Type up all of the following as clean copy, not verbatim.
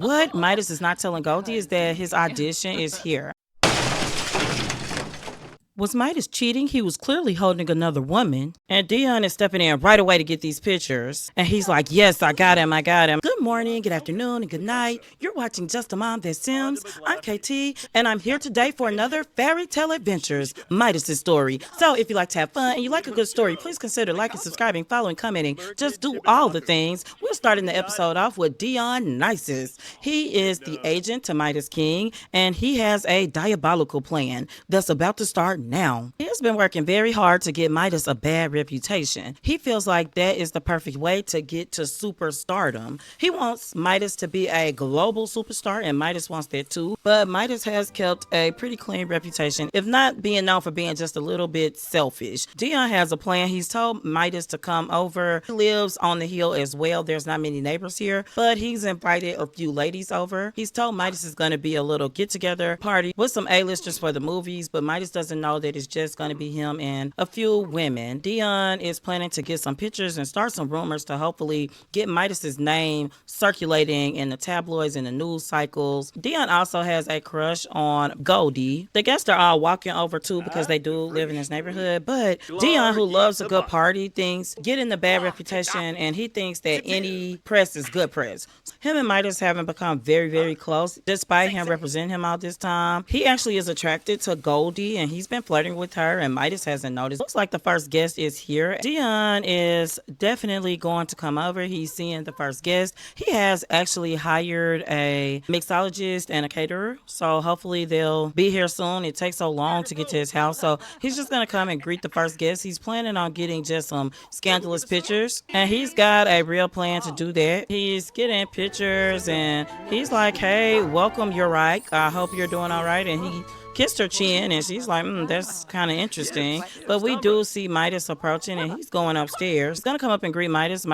What Midas is not telling Goldie is that his audition is here. Was Midas cheating? He was clearly holding another woman. And Dion is stepping in right away to get these pictures. And he's like, yes, I got him. Good morning, good afternoon, and good night. You're watching Just a Mom That Sims. I'm KT, and I'm here today for another fairy tale adventures, Midas' story. So if you like to have fun and you like a good story, please consider liking, subscribing, following, commenting. Just do all the things. We're starting the episode off with Dion Nisus. He is the agent to Midas King, and he has a diabolical plan that's about to start now. He has been working very hard to get Midas a bad reputation. He feels like that is the perfect way to get to superstardom. He wants Midas to be a global superstar, and Midas wants that too. But Midas has kept a pretty clean reputation, if not being known for being just a little bit selfish. Dion has a plan. He's told Midas to come over. He lives on the hill as well. There's not many neighbors here, but he's invited a few ladies over. He's told Midas is going to be a little get-together party with some A-listers for the movies, but Midas doesn't know that it's just going to be him and a few women. Dion is planning to get some pictures and start some rumors to hopefully get Midas's name circulating in the tabloids and the news cycles. Dion also has a crush on Goldie. The guests are all walking over too because they do live in this neighborhood, but Dion, who loves a good party, thinks getting the bad reputation, and he thinks that any press is good press. Him and Midas haven't become very, very close, despite him representing him all this time. He actually is attracted to Goldie, and he's been flirting with her, and Midas hasn't noticed. Looks like the first guest is here. Dion is definitely going to come over. He's seeing the first guest. He has actually hired a mixologist and a caterer, so hopefully they'll be here soon. It takes so long to get to his house, so he's just going to come and greet the first guest. He's planning on getting just some scandalous pictures, and he's got a real plan to do that. He's getting pictures, and he's like, hey, welcome, you're right. I hope you're doing all right. And he kissed her chin, and she's like, that's kind of interesting. But we do see Midas approaching, and he's going upstairs. He's gonna come up and greet Midas.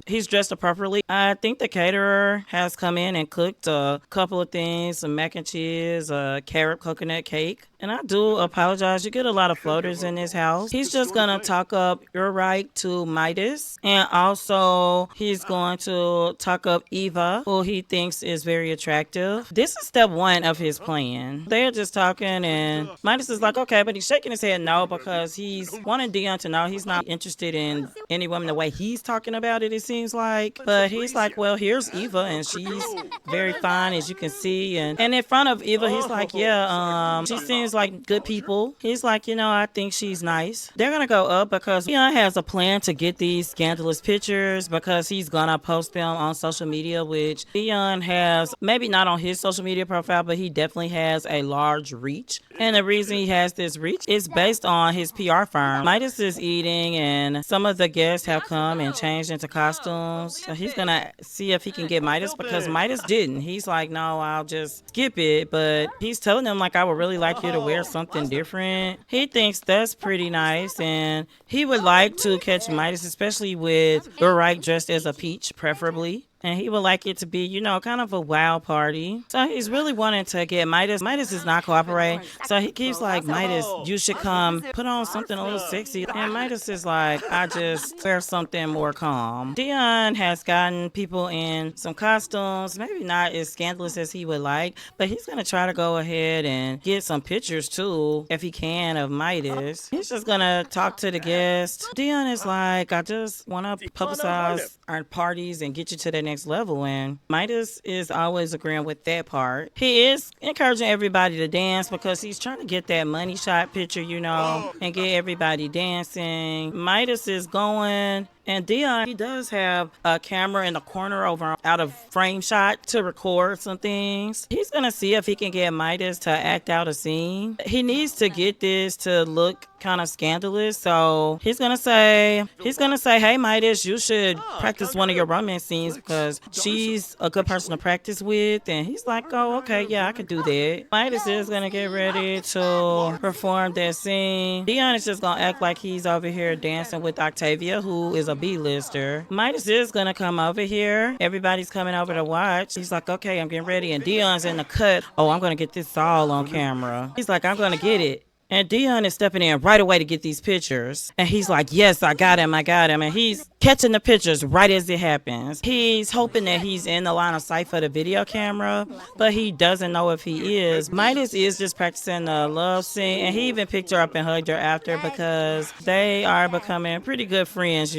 He's dressed appropriately. I think the caterer has come in and cooked a couple of things, some mac and cheese, a carrot coconut cake. And I do apologize. You get a lot of floaters in this house. He's just gonna talk up you're right to Midas, and also he's going to talk up Eva, who he thinks is very attractive. This is step one of his plan. They're just talking, and Midas is like, okay, but he's shaking his head no, because he's wanting Dion to know he's not interested in any woman the way he's talking about it seems like. But he's like, well, here's Eva, and she's very fine, as you can see. And in front of Eva, he's like, yeah, she seems like good people. He's like, I think she's nice. They're gonna go up because Dion has a plan to get these scandalous pictures, because he's gonna post them on social media, which Dion has, maybe not on his social media profile, but he definitely has a large reach. And the reason he has this reach is based on his PR firm. Midas is eating, and some of the guests have come and changed into costumes. So he's gonna see if he can get Midas, because Midas didn't. He's like, no, I'll just skip it. But he's telling them, like, I would really like you to wear something different. He thinks that's pretty nice, and he would like to catch Midas, especially with Urike dressed as a peach, preferably. And he would like it to be, kind of a wild party. So he's really wanting to get Midas. Midas is not cooperating. So he keeps like, Midas, you should come put on something a little sexy. And Midas is like, I just wear something more calm. Dion has gotten people in some costumes, maybe not as scandalous as he would like, but he's going to try to go ahead and get some pictures too, if he can, of Midas. He's just going to talk to the guest. Dion is like, I just want to publicize our parties and get you to the next level, and Midas is always agreeing with that part. He is encouraging everybody to dance because he's trying to get that money shot picture, and get everybody dancing. Midas is going, and Dion, he does have a camera in the corner over out of frame shot to record some things. He's gonna see if he can get Midas to act out a scene. He needs to get this to look kind of scandalous, so he's gonna say, hey Midas, you should practice one of your romance scenes because she's a good person to practice with. And he's like, oh, okay, yeah, I could do that. Midas is gonna get ready to perform that scene. Dion is just gonna act like he's over here dancing with Octavia, who is a B-lister. Midas is gonna come over here. Everybody's coming over to watch. He's like, okay, I'm getting ready. And Dion's in the cut. Oh, I'm gonna get this all on camera. He's like, I'm gonna get it. And Dion is stepping in right away to get these pictures. And he's like, yes, I got him. And he's catching the pictures right as it happens. He's hoping that he's in the line of sight for the video camera, but he doesn't know if he is. Midas is just practicing the love scene, and he even picked her up and hugged her after because they are becoming pretty good friends,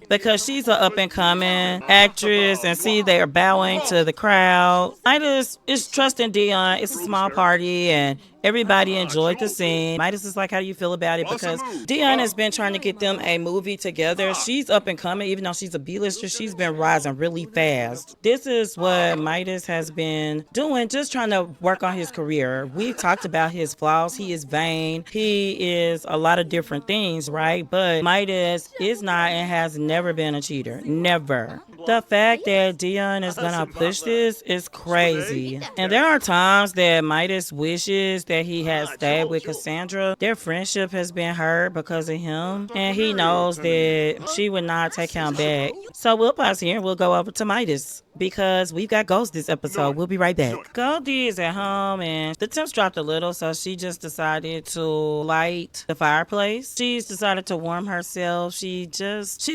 because she's an up and coming actress, and see, they are bowing to the crowd. Midas is trusting Dion. It's a small party, and everybody enjoyed the scene. Midas is like, how do you feel about it? Because Dion has been trying to get them a movie together. She's up and coming, even though she's a B-lister, she's been rising really fast. This is what Midas has been doing, just trying to work on his career. We've talked about his flaws. He is vain. He is a lot of different things, right? But Midas is not and has never been a cheater. Never. The fact that Dion is gonna push this is crazy. And there are times that Midas wishes that he had stayed with Cassandra. Their friendship has been hurt because of him, and he knows that she would not take him back. So we'll pause here and we'll go over to Midas, because we've got ghosts this episode. We'll be right back. Goldie is at home, and the temps dropped a little, so she just decided to light the fireplace. She's decided to warm herself. She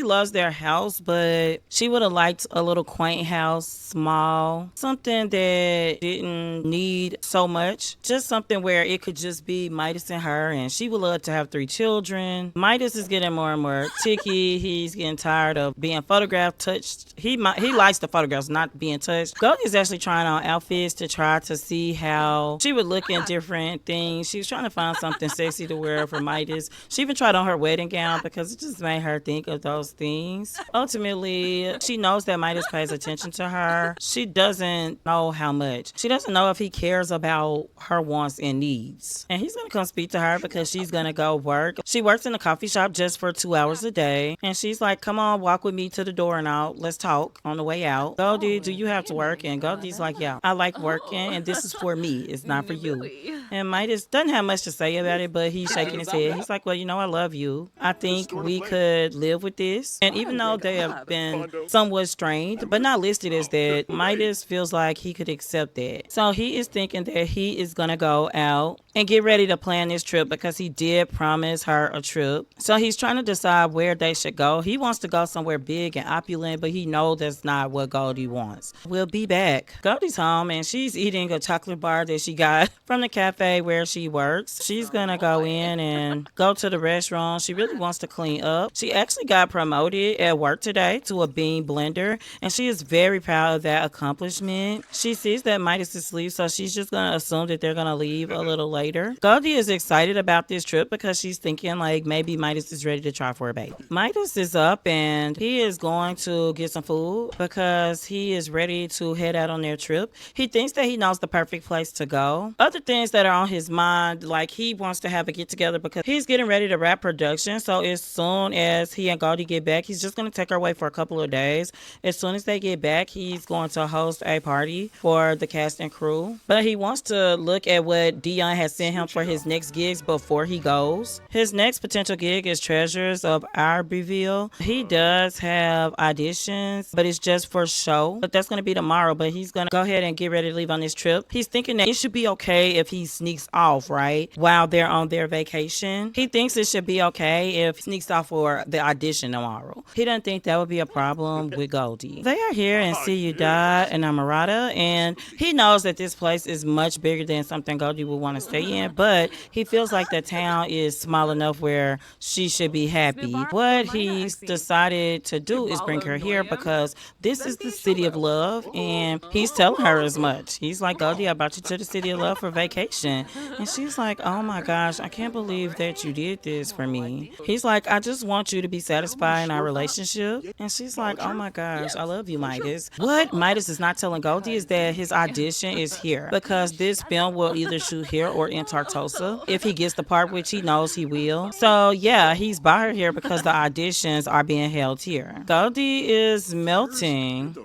loves their house, but she would have liked a little quaint house, small, something that didn't need so much, just something where it could just be Midas and her, and she would love to have 3 children. Midas is getting more and more ticky. He's getting tired of being photographed, touched. He likes the photographs, not being touched. Goldie is actually trying on outfits to try to see how she would look in different things. She was trying to find something sexy to wear for Midas. She even tried on her wedding gown because it just made her think of those things. Ultimately, she knows that Midas pays attention to her. She doesn't know how much. She doesn't know if he cares about her wants and needs. And he's going to come speak to her because she's going to go work. She works in a coffee shop just for 2 hours a day. And she's like, come on, walk with me to the door and out. Let's talk on the way out. Goldie, do you have to work? And Goldie's like, yeah, I like working, and this is for me. It's not for you. And Midas doesn't have much to say about it, but he's shaking his head. He's like, well, I love you. I think we could live with this. And even though they have been somewhat strained, but not listed as that, Midas feels like he could accept that. So he is thinking that he is going to go out and get ready to plan this trip because he did promise her a trip. So he's trying to decide where they should go. He wants to go somewhere big and opulent, but he knows that's not what Goldie wants. We'll be back. Goldie's home, and she's eating a chocolate bar that she got from the cafe where she works. She's going to go in and go to the restaurant. She really wants to clean up. She actually got promoted at work today to a bean blender, and she is very proud of that accomplishment. She sees that Midas is asleep, so she's just going to assume that they're going to leave a little later. Goldie is excited about this trip because she's thinking like maybe Midas is ready to try for a baby. Midas is up, and he is going to get some food because he is ready to head out on their trip. He thinks that he knows the perfect place to go. Other things that are on his mind, like he wants to have a get together because he's getting ready to wrap production. So as soon as he and Goldie get back, he's just going to take her away for a couple of days. As soon as they get back, he's going to host a party for the cast and crew. But he wants to look at what Dion has sent him for his next gigs before he goes. His next potential gig is Treasures of Arbyville. He does have auditions, but it's just for show. But that's going to be tomorrow. But he's going to go ahead and get ready to leave on this trip. He's thinking that it should be okay if he sneaks off, right, while they're on their vacation. He thinks it should be okay if he sneaks off for the audition tomorrow. He doesn't think that would be a problem with Goldie. They are here in Ciudad Enamorada, and he knows that this place is much bigger than something Goldie would want to stay in, but he feels like the town is small enough where she should be happy. What he's decided to do is bring her here because this is the city of love, and he's telling her as much. He's like, Goldie, I brought you to the city of love for vacation. And she's like, oh my gosh, I can't believe that you did this for me. He's like, I just want you to be satisfied in our relationship. And she's like, oh my gosh, I love you, Midas. What Midas is not telling Goldie is that his audition is here because this film will either shoot here or in Tartosa if he gets the part, which he knows he will. So yeah, he's by her here because the auditions are being held here. Goldie is melting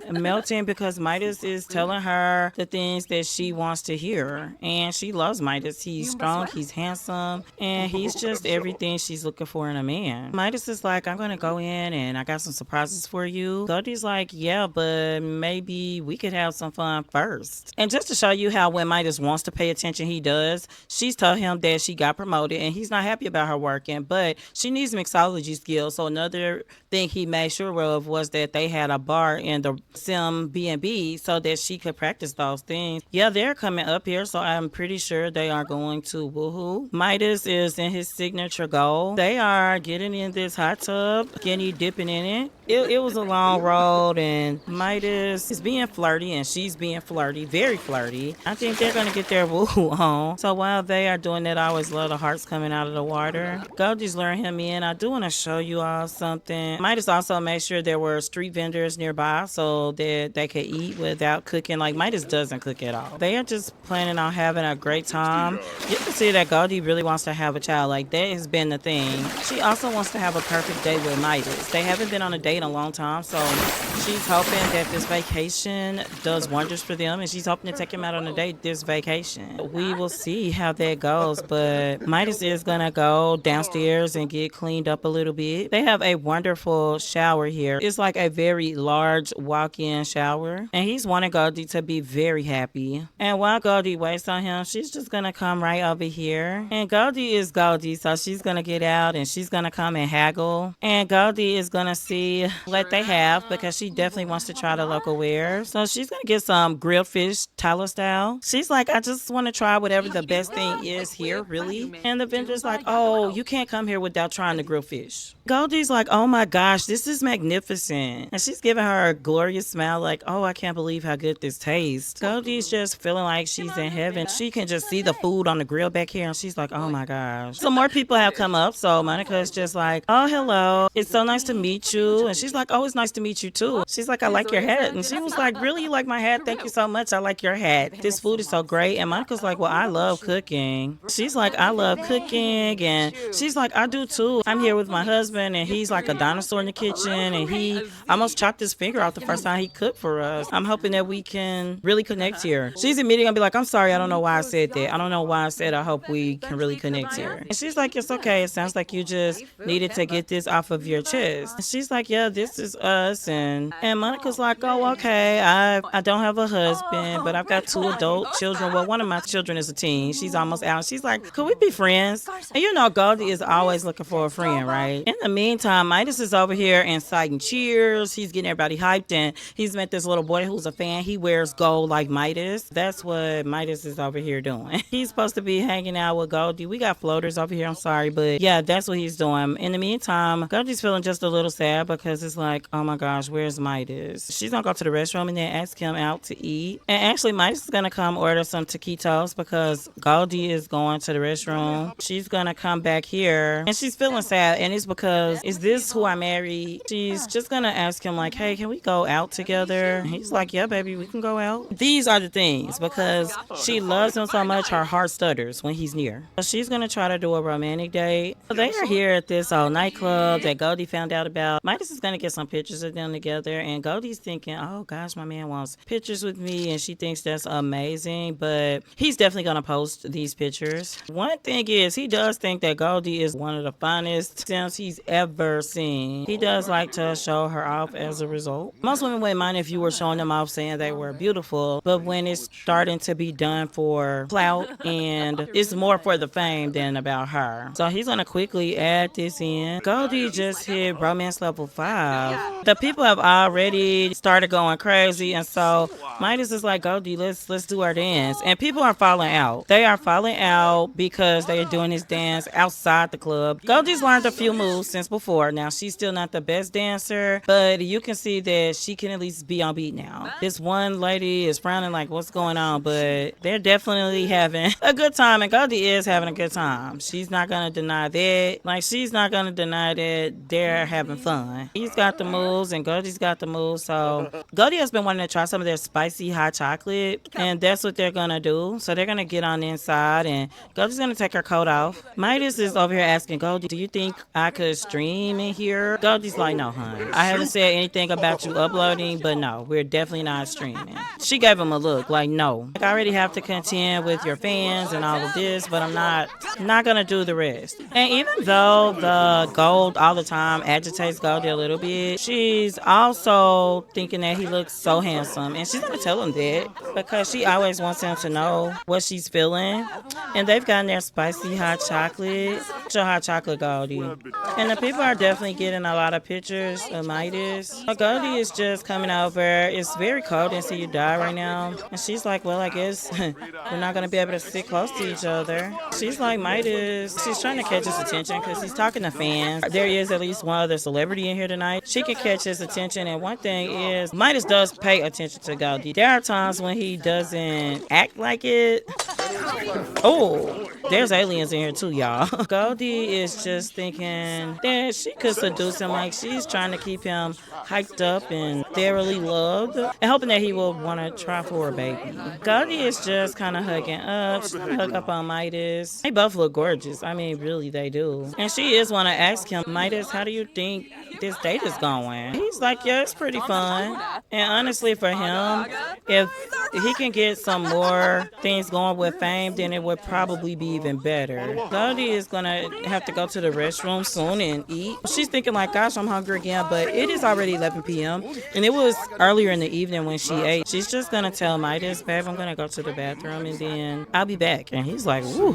because Midas is telling her the things that she wants to hear, and she loves Midas. He's strong, he's handsome, and he's just everything she's looking for in a man. Midas is like, I'm gonna go in and I got some surprises for you. Goldie's like, yeah, but maybe we could have some fun first. And just to show you how when Midas wants to pay attention, he does, she's told him that she got promoted and he's not happy about her working, but she needs mixology skills. So another thing he made sure of was that they had a bar in the Sim B&B so that she could practice those things. Yeah, they're coming up here, so I'm pretty sure they are going to woohoo. Midas is in his signature goal. They are getting in this hot tub, Skinny dipping in it. It was a long road, and Midas is being flirty, and she's being flirty, very flirty. I think they're going to get their woo on. So while they are doing that, I always love the hearts coming out of the water. Goldie's luring him in. I do want to show you all something. Midas also made sure there were street vendors nearby so that they could eat without cooking. Like, Midas doesn't cook at all. They are just planning on having a great time. You can see that Goldie really wants to have a child. Like, that has been the thing. She also wants to have a perfect date with Midas. They haven't been on a date in a long time, so she's hoping that this vacation does wonders for them, and she's hoping to take him out on a date this vacation. We will see how that goes, but Midas is gonna go downstairs and get cleaned up a little bit. They have a wonderful shower here. It's like a very large walk-in shower, and he's wanting Goldie to be very happy. And while Goldie waits on him, she's just gonna come right over here. And Goldie is Goldie, so she's gonna get out and she's gonna come and haggle. And Goldie is gonna see what they have because she definitely wants to try the local wares. So she's gonna get some grilled fish Tyler style. She's like, I just want to try whatever the best thing is here, really. And the vendor's like, oh, you can't come here without trying the grilled fish. Goldie's like, oh my gosh, this is magnificent. And she's giving her a glorious smile like, oh, I can't believe how good this tastes. Goldie's just feeling like she's in heaven. She can just see the food on the grill back here and she's like, oh my gosh. So more people have come up. So Monica is just like, oh, hello. It's so nice to meet you. And she's like, oh, it's nice to meet you too. She's like, I like your hat. And she was like, really? You like my hat? Thank you so much. I like your hat. This food is so great. And Monica's like, well, I love cooking. She's like, I love cooking. And she's like, I do too. I'm here with my husband and he's like a dinosaur in the kitchen and he almost chopped his finger off the first time he cooked for us. I'm hoping that we can really connect here. She's immediately gonna be like, I'm sorry, I don't know why I said that. I don't know why I said I hope we can really connect here. And she's like, it's okay. It sounds like you just needed to get this off of your chest. And she's like, yeah, this is us. And Monica's like, oh, okay. I don't have a husband, but I've got 2 adult children. Well, one of my children is a teen. She's almost out. She's like, could we be friends? And you know, Goldie is always looking for a friend, right? In the meantime, Midas is over here inciting cheers. He's getting everybody hyped, and he's met this little boy who's a fan. He wears gold like Midas. That's what Midas is over here doing. He's supposed to be hanging out with Goldie. We got floaters over here. I'm sorry, but yeah, that's what he's doing. In the meantime, Goldie's feeling just a little sad because it's like, oh my gosh, where's Midas? She's gonna go to the restroom and then ask him out to eat. And actually, Midas is gonna come order some taquitos because Goldie is going to the restroom. She's gonna come back here and she's feeling sad, and it's because, is this who I married? She's just gonna ask him like, hey, can we go out together? And he's like, yeah, baby, we can go out. These are the things, because she loves him so much, her heart stutters when he's near. So she's gonna try to do a romantic date. They are here at this nightclub that Goldie found out about. Midas is gonna get some pictures of them together, and Goldie's thinking, oh gosh, my man wants pictures with me, and she thinks that's amazing, but he's definitely gonna post these pictures. One thing is, he does think that Goldie is one of the finest Sims he's ever seen. He does like to show her off as a result. Most women wouldn't mind if you were showing them off saying they were beautiful, but when it's starting to be done for clout and it's more for the fame than about her. So he's gonna quickly add this in. Goldie just hit romance level 5. The people have already started going crazy, and so Midas is like, Goldie, let's do our dance. And people are falling out. They are falling out because they are doing this dance outside the club. Goldie's learned a few moves since before. Now, she's still not the best dancer, but you can see that she can at least be on beat now. This one lady is frowning like, what's going on? But they're definitely having a good time, and Goldie is having a good time. She's not going to deny that. Like, she's not going to deny that they're having fun. He's got the moves, and Goldie's got the moves. So Goldie has been wanting to try some of their spicy hot chocolate, and that's what they're going to do. So they're going to get on the inside, and Goldie's going to take her coat off. Midas is over here asking Goldie, do you think I could stream in here? her. Goldie's like, no, hun. I haven't said anything about you uploading, but no, we're definitely not streaming. She gave him a look like, no. Like, I already have to contend with your fans and all of this, but I'm not gonna do the rest. And even though the Gold all the time agitates Goldie a little bit, she's also thinking that he looks so handsome. And she's gonna tell him that because she always wants him to know what she's feeling. And they've gotten their spicy hot chocolate. Your hot chocolate, Goldie. And the people are definitely getting a lot of pictures of Midas. Goldie is just coming over. It's very cold in See You Die right now. And she's like, well, I guess we're not going to be able to sit close to each other. She's like, Midas, she's trying to catch his attention because he's talking to fans. There is at least one other celebrity in here tonight. She can catch his attention. And one thing is, Midas does pay attention to Goldie. There are times when he doesn't act like it. Oh, there's aliens in here too, y'all. Goldie is just thinking that she could seduce him, like she's trying to keep him hyped up and thoroughly loved and hoping that he will want to try for a baby. Goldie is just kind of hugging up. She's trying to hook up on Midas. They both look gorgeous. I mean, really, they do. And she is want to ask him, Midas, how do you think this date is going? He's like, yeah, it's pretty fun. And honestly, for him, if he can get some more things going with fame, then it would probably be even better. Goldie is gonna have to go to the restroom soon and eat. She's thinking like, gosh, I'm hungry again, but it is already 11 p.m. and it was earlier in the evening when she ate. She's just gonna tell Midas, babe, I'm gonna go to the bathroom and then I'll be back. And he's like, woo.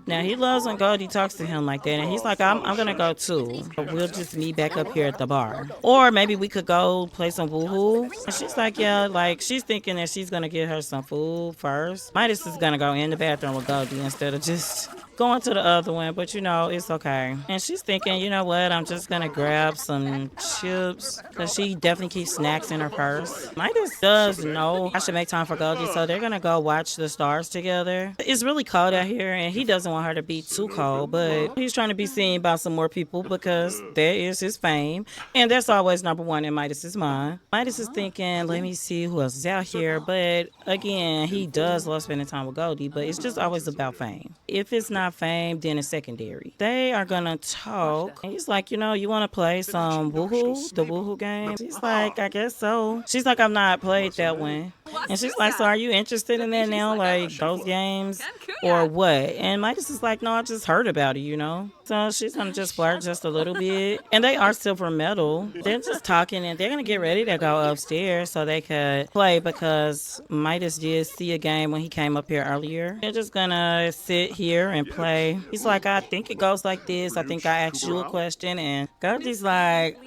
Now he loves when Goldie talks to him like that, and he's like, I'm gonna go too. We'll just meet back up here at the bar. Or maybe we could go play some woohoo. And she's like, yeah, like she's thinking that she's gonna get her some food first. Midas is gonna go in the bathroom with Goldie instead of just going to the other one, but you know, it's okay. And she's thinking, you know what, I'm just gonna grab some chips because she definitely keeps snacks in her purse. Midas does know I should make time for Goldie, so they're gonna go watch the stars together. It's really cold out here and he doesn't want her to be too cold, but he's trying to be seen by some more people because there is his fame, and that's always number one in Midas's mind. Midas is thinking, let me see who else is out here, but again, he does love spending time with Goldie, but it's just always about fame. If it's not fame, then it's secondary. They are gonna talk. And he's like, you know, you want to play some woohoo, the woohoo game? She's like, I guess so. She's like, I've not played that one. And she's like, so are you interested in that now, like those games or what? And Midas is like, no, I just heard about it, you know. So she's gonna just flirt just a little bit. And they are silver medal. They're just talking and they're gonna get ready to go upstairs so they could play because Midas did see a game when he came up here earlier. They're just gonna sit here and play. He's like, I think it goes like this. I think I asked you a question. And Goldie's like,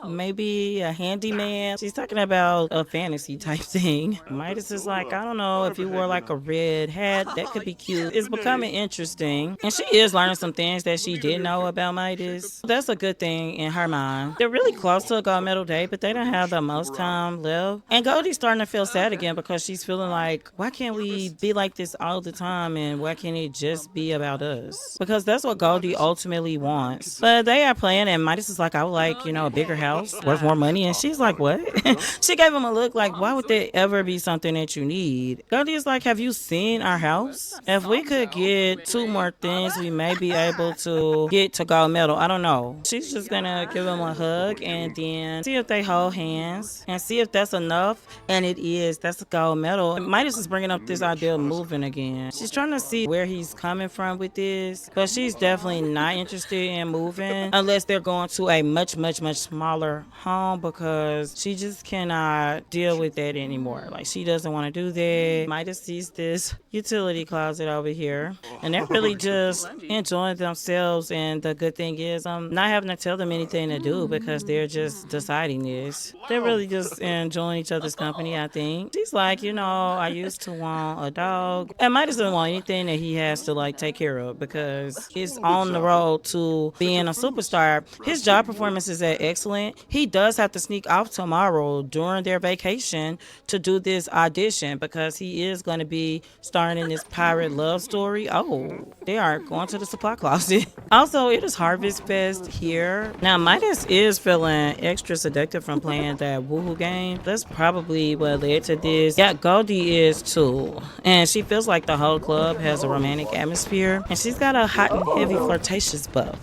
maybe a handyman. She's talking about a fantasy type thing. Midas is like, I don't know, if you wore like a red hat, that could be cute. It's becoming interesting. And she is learning some things that she didn't know about Midas. That's a good thing in her mind. They're really close to a gold medal day, but they don't have the most time left. And Goldie's starting to feel sad again because she's feeling like, why can't we be like this all the time, and why can't it just be about us? Because that's what Goldie ultimately wants. But they are playing and Midas is like, I would like, you know, a bigger house worth more money. And she's like, what? She gave him a look like, why would there ever be something that you need? Goldie is like, have you seen our house? If we could get 2 more things, we may be able to get to gold medal. I don't know. She's just gonna give him a hug and then see if they hold hands and see if that's enough. And it is. That's a gold medal. Midas is bringing up this idea of moving again. She's trying to see where he's coming from with this, but she's definitely not interested in moving unless they're going to a much smaller home because she just cannot deal with that anymore. Like, she doesn't want to do that. Midas sees this utility closet over here and they're really just enjoying themselves, and the good thing is I'm not having to tell them anything to do because they're just deciding this. They're really just enjoying each other's company, I think. She's like, you know, I used to want a dog, and Midas doesn't want anything that he has to like take care of because he's on the road to being a superstar. His job performances are excellent. He does have to sneak off tomorrow during their vacation to do this audition because he is going to be starring in this pirate love story. Oh, they are going to the supply closet. Also, it is Harvest Fest here. Now, Midas is feeling extra seductive from playing that woohoo game. That's probably what led to this. Yeah, Goldie is too. And she feels like the whole club has a romantic atmosphere. And she's got a hot and heavy flirtatious buff.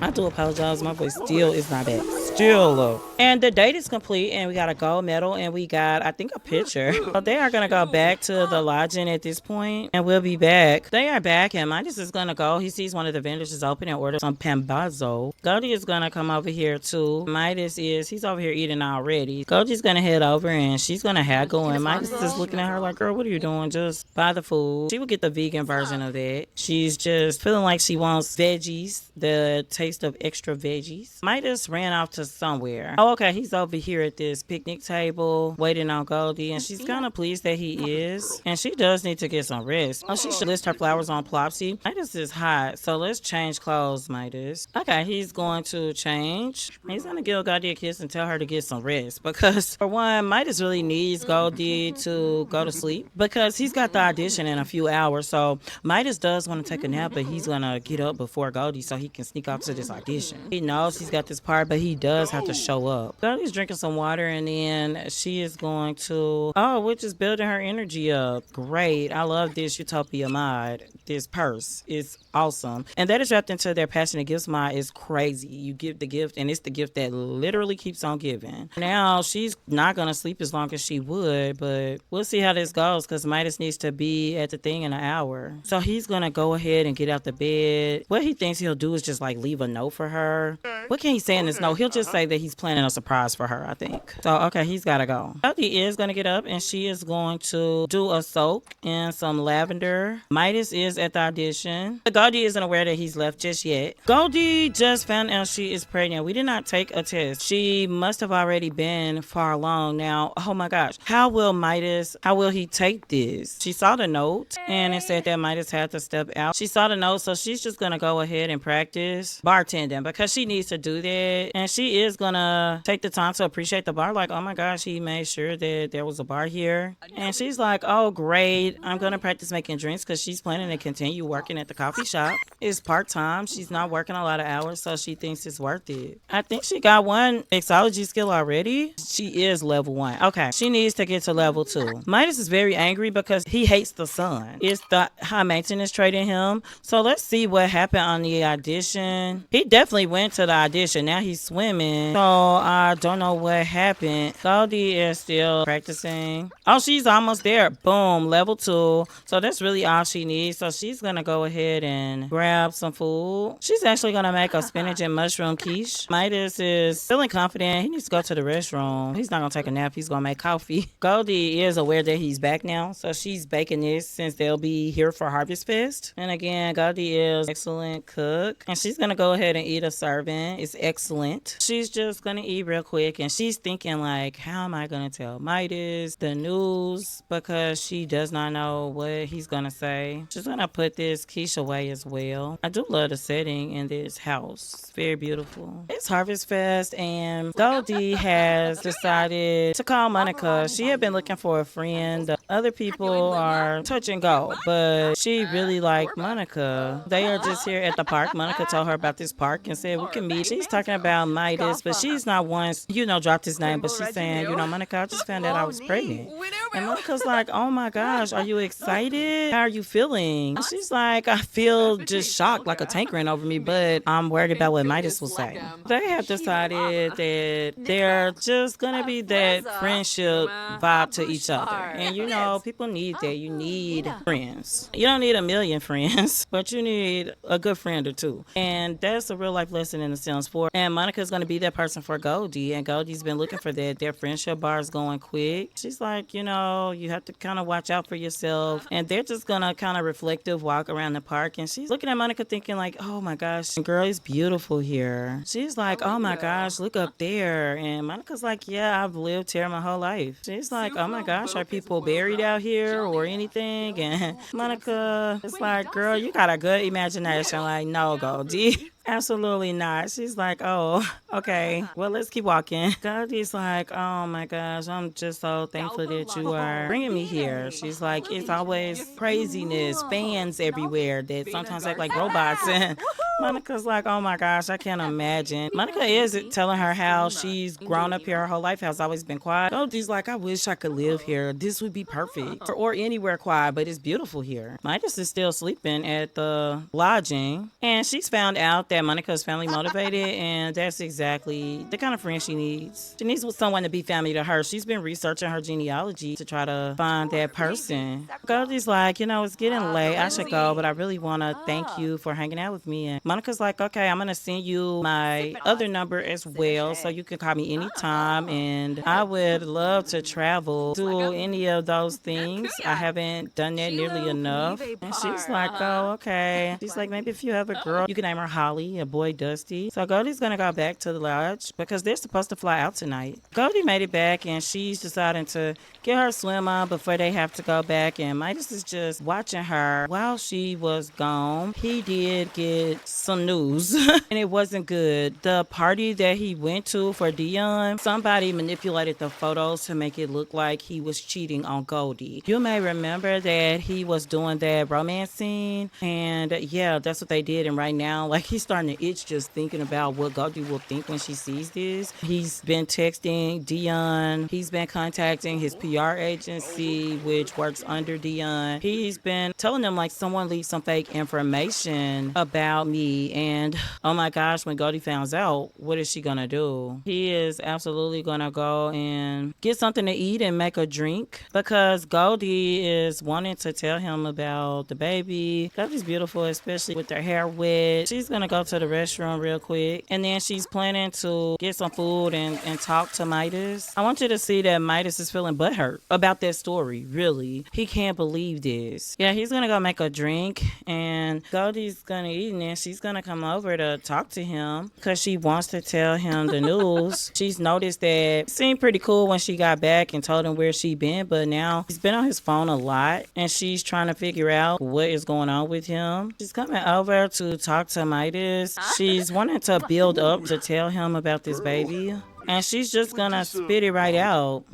I do apologize. My voice still is not bad. Still low. And the date is complete, and we got a gold medal, and we got, I think, a picture. So they are going to go back to the lodging at this point, and we'll be back. They are back, and Midas is going to go. He sees one of the vendors is open and orders some pambazo. Goldie is going to come over here, too. He's over here eating already. Goldie's going to head over, and she's going to haggle, and Midas is looking at her like, girl, what are you doing? Just buy the food. She will get the vegan version of that. She's just feeling like she wants veggies, the taste of extra veggies. Midas ran off to somewhere. Oh, okay, he's over here at this picnic table waiting on Goldie, and she's kind of pleased that he is. And she does need to get some rest. Oh, she should list her flowers on Plopsy. Midas is hot, so let's change clothes, Midas. Okay, he's going to change. He's going to give Goldie a kiss and tell her to get some rest because, for one, Midas really needs Goldie to go to sleep because he's got the audition in a few hours. So Midas does want to take a nap, but he's going to get up before Goldie so he can sneak off to this audition. He knows he's got this part, but he does have to show up. Goldie's drinking some water, and then she is going to, which is building her energy up. Great. I love this Utopia mod. This purse is awesome. And that is wrapped into their Passionate Gifts mod. Is crazy. You give the gift, and it's the gift that literally keeps on giving. Now, she's not going to sleep as long as she would, but we'll see how this goes because Midas needs to be at the thing in an hour. So he's going to go ahead and get out the bed. What he thinks he'll do is just like leave a note for her. What can he say in this note? He'll just say that he's planning a surprise for her, I think. So, okay, he's got to go. Goldie is going to get up, and she is going to do a soak in some lavender. Midas is at the audition. Goldie isn't aware that he's left just yet. Goldie just found out she is pregnant. We did not take a test. She must have already been far along now. Oh my gosh. How will he take this? She saw the note, and it said that Midas had to step out. She saw the note, so she's just going to go ahead and practice bartending because she needs to do that. And she is going to take the time to appreciate the bar. Like, oh my gosh, he made sure that there was a bar here. And she's like, oh, great. I'm going to practice making drinks because she's planning to continue working at the coffee shop. It's part-time. She's not working a lot of hours, so she thinks it's worth it. I think she got one mixology skill already. She is level 1. Okay, she needs to get to level 2. Midas is very angry because he hates the sun. It's the high maintenance trait in him. So let's see what happened on the audition. He definitely went to the audition. Now he's swimming. So I don't know what happened. Goldie is still practicing. Oh, she's almost there. Boom, level 2. So that's really all she needs. So she's gonna go ahead and grab some food. She's actually gonna make a spinach and mushroom quiche. Midas is feeling confident. He needs to go to the restroom. He's not gonna take a nap. He's gonna make coffee. Goldie is aware that he's back now, so she's baking this since they'll be here for Harvest Fest. And again, Goldie is an excellent cook, and she's gonna go ahead and eat a serving. It's excellent. She's just gonna eat real quick, and she's thinking like, how am I gonna tell Midas the news because she does not know what he's gonna say. She's gonna put this quiche away as well. I do love the setting in this house. It's very beautiful. It's Harvest Fest, and Goldie has decided to call Monica. She had been looking for a friend. The other people are touch and go, but she really liked Monica. They are just here at the park. Monica told her about this park and said we can meet. She's talking about Midas, but she's not once, dropped his name, but she's saying, Monica, I just found out I was pregnant. And Monica's like, oh my gosh, are you excited? How are you feeling? And she's like, I feel just shocked, like a tank ran over me, but I'm worried about what Midas will say. They have decided that they're just gonna be that friendship vibe to each other. And people need that. You need friends. You don't need a million friends, but you need a good friend or two. And that's a real life lesson in The Sims 4. And Monica's gonna be that person for Goldie, and Goldie's been looking for that. Their friendship bar is going quick. She's like, you have to kind of watch out for yourself. And they're just gonna kind of reflective walk around the park, and she's looking at Monica thinking like, oh my gosh, girl, it's beautiful here. She's like, oh my gosh, look up there. And Monica's like, yeah, I've lived here my whole life. She's like, oh my gosh, are people buried out here or anything? And Monica is like, girl, you got a good imagination. Like, no, Goldie. Absolutely not. She's like, oh, okay. Well, let's keep walking. Goldie's like, oh my gosh, I'm just so thankful that you are bringing me here. She's like, it's always craziness, fans everywhere that sometimes act like robots. And Monica's like, oh my gosh, I can't imagine. Monica is telling her how she's grown up here her whole life, has always been quiet. Goldie's like, I wish I could live here. This would be perfect. Or anywhere quiet, but it's beautiful here. Midas is still sleeping at the lodging, and she's found out that Monica is family motivated, and that's exactly the kind of friend she needs. She needs someone to be family to her. She's been researching her genealogy to try to find that person. Goldie's like, it's getting late. I should go, but I really want to thank you for hanging out with me. And Monica's like, okay, I'm going to send you my other number as well, so you can call me anytime. And I would love to travel, do any of those things. I haven't done that nearly enough. And she's like, oh, okay. She's like, maybe if you have a girl, you can name her Holly, a boy Dusty. So Goldie's gonna go back to the lodge because they're supposed to fly out tonight. Goldie made it back, and she's deciding to get her swim on before they have to go back. And Midas is just watching her while she was gone. He did get some news, and it wasn't good. The party that he went to for Dion, somebody manipulated the photos to make it look like he was cheating on Goldie. You may remember that he was doing that romance scene, and yeah, that's what they did. And right now, like, he's starting to itch just thinking about what Goldie will think when she sees this. He's been texting Dion. He's been contacting his PR agency, which works under Dion. He's been telling them, like, someone leave some fake information about me. And oh my gosh, when Goldie finds out, what is she gonna do? He is absolutely gonna go and get something to eat and make a drink because Goldie is wanting to tell him about the baby. Goldie's beautiful, especially with her hair wet. She's gonna go to the restroom real quick, and then she's planning to get some food and talk to Midas. I want you to see that Midas is feeling butthurt about that story, really. He can't believe this. Yeah, he's gonna go make a drink, and Goldie's gonna eat, and then she's gonna come over to talk to him because she wants to tell him the news. She's noticed that it seemed pretty cool when she got back and told him where she been, but now he's been on his phone a lot, and she's trying to figure out what is going on with him. She's coming over to talk to Midas. She's wanting to build up to tell him about this baby, and she's just gonna spit it right out.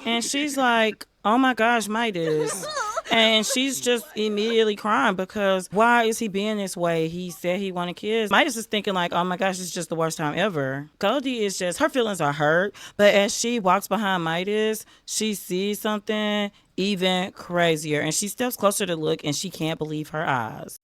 And she's like, oh my gosh, Midas. And she's just immediately crying because why is he being this way? He said he wanted kids. Midas is thinking like, oh my gosh, it's just the worst time ever. Goldie is just, her feelings are hurt. But as she walks behind Midas, she sees something even crazier. And she steps closer to look, and she can't believe her eyes.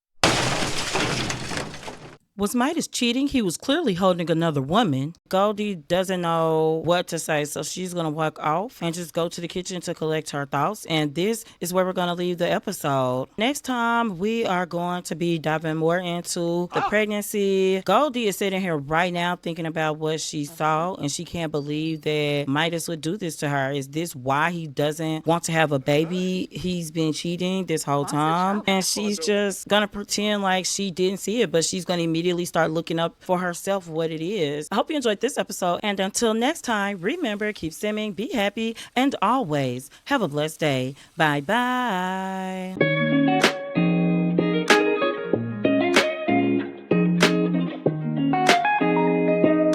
Was Midas cheating? He was clearly holding another woman. Goldie doesn't know what to say, so she's going to walk off and just go to the kitchen to collect her thoughts. And this is where we're going to leave the episode. Next time, we are going to be diving more into the pregnancy. Goldie is sitting here right now thinking about what she saw, and she can't believe that Midas would do this to her. Is this why he doesn't want to have a baby? He's been cheating this whole time, and she's just going to pretend like she didn't see it, but she's going to immediately start looking up for herself what it is. I hope you enjoyed this episode, and until next time, remember, keep simming, be happy, and always have a blessed day. Bye bye.